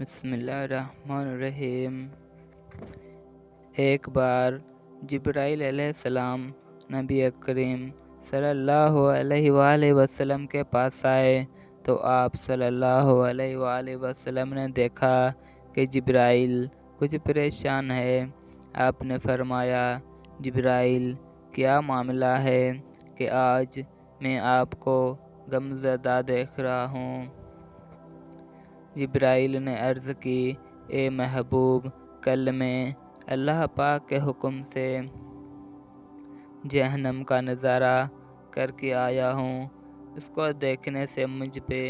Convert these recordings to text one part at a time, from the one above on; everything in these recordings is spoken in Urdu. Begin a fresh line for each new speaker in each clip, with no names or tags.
بسم اللہ الرحمن الرحیم۔ ایک بار جبرائیل علیہ السلام نبی کریم صلی اللہ علیہ وآلہ وسلم کے پاس آئے تو آپ صلی اللہ علیہ وآلہ وسلم نے دیکھا کہ جبرائیل کچھ پریشان ہے۔ آپ نے فرمایا، جبرائیل کیا معاملہ ہے کہ آج میں آپ کو غمزدہ دیکھ رہا ہوں؟ جبرائیل نے عرض کی، اے محبوب، کل میں اللہ پاک کے حکم سے جہنم کا نظارہ کر کے آیا ہوں۔ اس کو دیکھنے سے مجھ پہ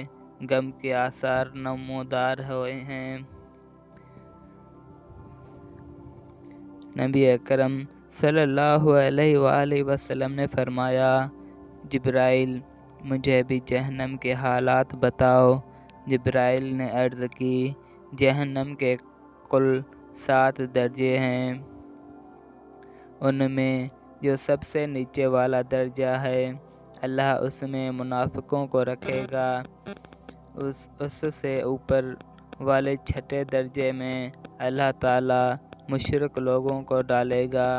غم کے آثار نمودار ہوئے ہیں۔ نبی اکرم صلی اللہ علیہ وآلہ وسلم نے فرمایا، جبرائیل مجھے بھی جہنم کے حالات بتاؤ۔ جبرائیل نے عرض کی، جہنم کے کل 7 درجے ہیں۔ ان میں جو سب سے نیچے والا درجہ ہے، اللہ اس میں منافقوں کو رکھے گا۔ اس سے اوپر والے 6 درجے میں اللہ تعالی مشرک لوگوں کو ڈالے گا۔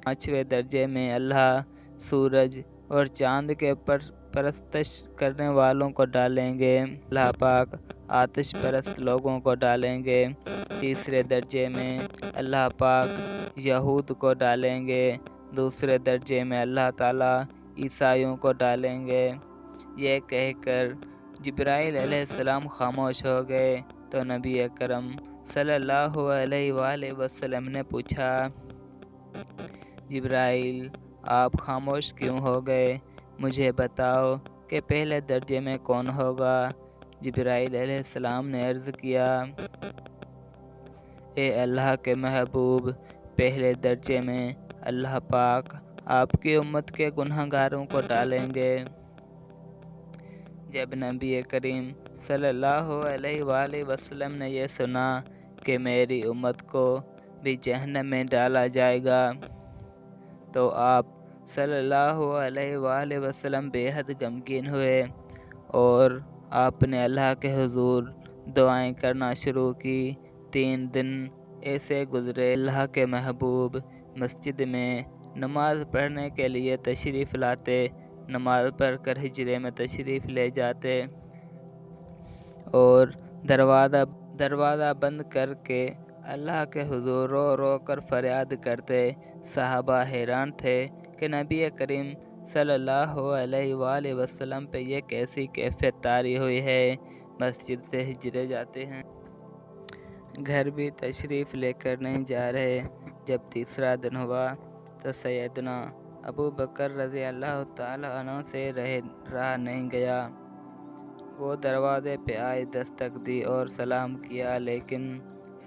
5ویں درجے میں اللہ سورج اور چاند کے پرستش کرنے والوں کو ڈالیں گے۔ اللہ پاک آتش پرست لوگوں کو ڈالیں گے۔ 3 درجے میں اللہ پاک یہود کو ڈالیں گے۔ 2 درجے میں اللہ تعالیٰ عیسائیوں کو ڈالیں گے۔ یہ کہہ کر جبرائیل علیہ السلام خاموش ہو گئے تو نبی اکرم صلی اللہ علیہ وآلہ وسلم نے پوچھا، جبرائیل آپ خاموش کیوں ہو گئے؟ مجھے بتاؤ کہ پہلے درجے میں کون ہوگا؟ جبرائیل علیہ السلام نے عرض کیا، اے اللہ کے محبوب، پہلے درجے میں اللہ پاک آپ کی امت کے گنہگاروں کو ڈالیں گے۔ جب نبی کریم صلی اللہ علیہ وآلہ وسلم نے یہ سنا کہ میری امت کو بھی جہنم میں ڈالا جائے گا تو آپ صلی اللہ علیہ وآلہ وسلم بے حد غمگین ہوئے اور آپ نے اللہ کے حضور دعائیں کرنا شروع کی۔ 3 دن ایسے گزرے، اللہ کے محبوب مسجد میں نماز پڑھنے کے لیے تشریف لاتے، نماز پڑھ کر حجرے میں تشریف لے جاتے اور دروازہ بند کر کے اللہ کے حضور رو رو کر فریاد کرتے۔ صحابہ حیران تھے کہ نبی کریم صلی اللہ علیہ وآلہ وسلم پہ یہ کیسی کیفیت طاری ہوئی ہے، مسجد سے ہجرے جاتے ہیں، گھر بھی تشریف لے کر نہیں جا رہے۔ جب 3 دن ہوا تو سیدنا ابو بکر رضی اللہ تعالی عنہ سے رہا نہیں گیا۔ وہ دروازے پہ آئے، دستک دی اور سلام کیا، لیکن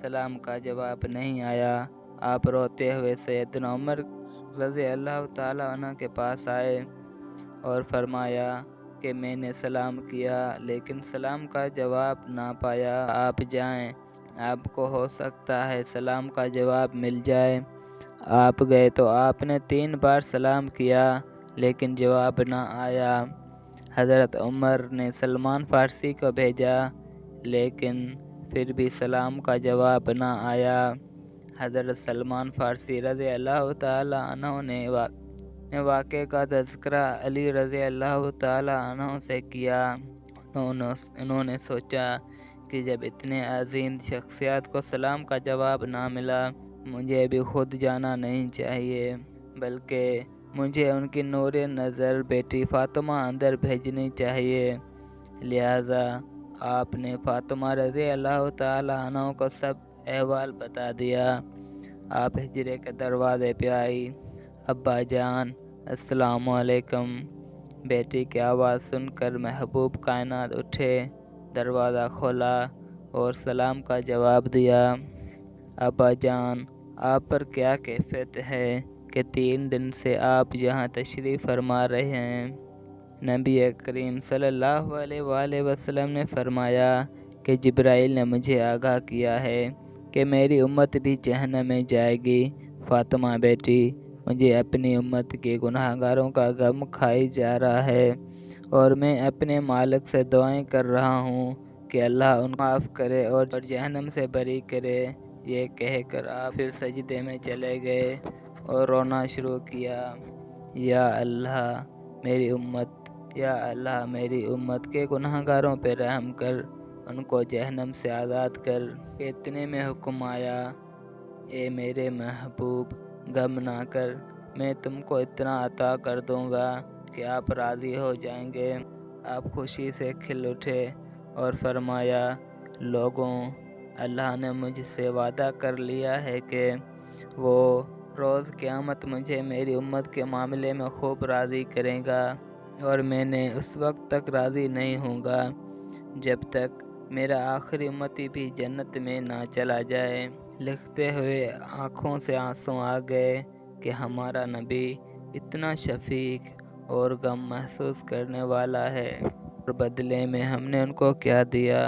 سلام کا جواب نہیں آیا۔ آپ روتے ہوئے سیدنا عمر رضی اللہ تعالی عنہ کے پاس آئے اور فرمایا کہ میں نے سلام کیا لیکن سلام کا جواب نہ پایا، آپ جائیں، آپ کو ہو سکتا ہے سلام کا جواب مل جائے۔ آپ گئے تو آپ نے 3 بار سلام کیا لیکن جواب نہ آیا۔ حضرت عمر نے سلمان فارسی کو بھیجا لیکن پھر بھی سلام کا جواب نہ آیا۔ حضرت سلمان فارسی رضی اللہ تعالی عنہ نے واقعے کا تذکرہ علی رضی اللہ تعالی عنہ سے کیا۔ انہوں نے سوچا کہ جب اتنے عظیم شخصیات کو سلام کا جواب نہ ملا، مجھے بھی خود جانا نہیں چاہیے بلکہ مجھے ان کی نور نظر بیٹی فاطمہ اندر بھیجنی چاہیے۔ لہٰذا آپ نے فاطمہ رضی اللہ تعالی عنہ کو سب احوال بتا دیا۔ آپ ہجرے کے دروازے پہ آئی، ابا جان السلام علیکم۔ بیٹی کی آواز سن کر محبوب کائنات اٹھے، دروازہ کھولا اور سلام کا جواب دیا۔ ابا جان، آپ پر کیا کیفیت ہے کہ 3 دن سے آپ یہاں تشریف فرما رہے ہیں؟ نبی کریم صلی اللہ علیہ وآلہ وسلم نے فرمایا کہ جبرائیل نے مجھے آگاہ کیا ہے کہ میری امت بھی جہنم میں جائے گی۔ فاطمہ بیٹی، مجھے اپنی امت کے گناہ گاروں کا غم کھائی جا رہا ہے اور میں اپنے مالک سے دعائیں کر رہا ہوں کہ اللہ ان کو معاف کرے اور جہنم سے بری کرے۔ یہ کہہ کر آپ پھر سجدے میں چلے گئے اور رونا شروع کیا۔ یا اللہ میری امت کے گناہ گاروں پہ رحم کر، ان کو جہنم سے آزاد کر۔ اتنے میں حکم آیا، اے میرے محبوب غم نہ کر، میں تم کو اتنا عطا کر دوں گا کہ آپ راضی ہو جائیں گے۔ آپ خوشی سے کھل اٹھے اور فرمایا، لوگوں، اللہ نے مجھ سے وعدہ کر لیا ہے کہ وہ روز قیامت مجھے میری امت کے معاملے میں خوب راضی کرے گا، اور میں نے اس وقت تک راضی نہیں ہوں گا جب تک میرا آخری امتی بھی جنت میں نہ چلا جائے۔ لکھتے ہوئے آنکھوں سے آنسو آ گئے کہ ہمارا نبی اتنا شفیق اور غم محسوس کرنے والا ہے، اور بدلے میں ہم نے ان کو کیا دیا۔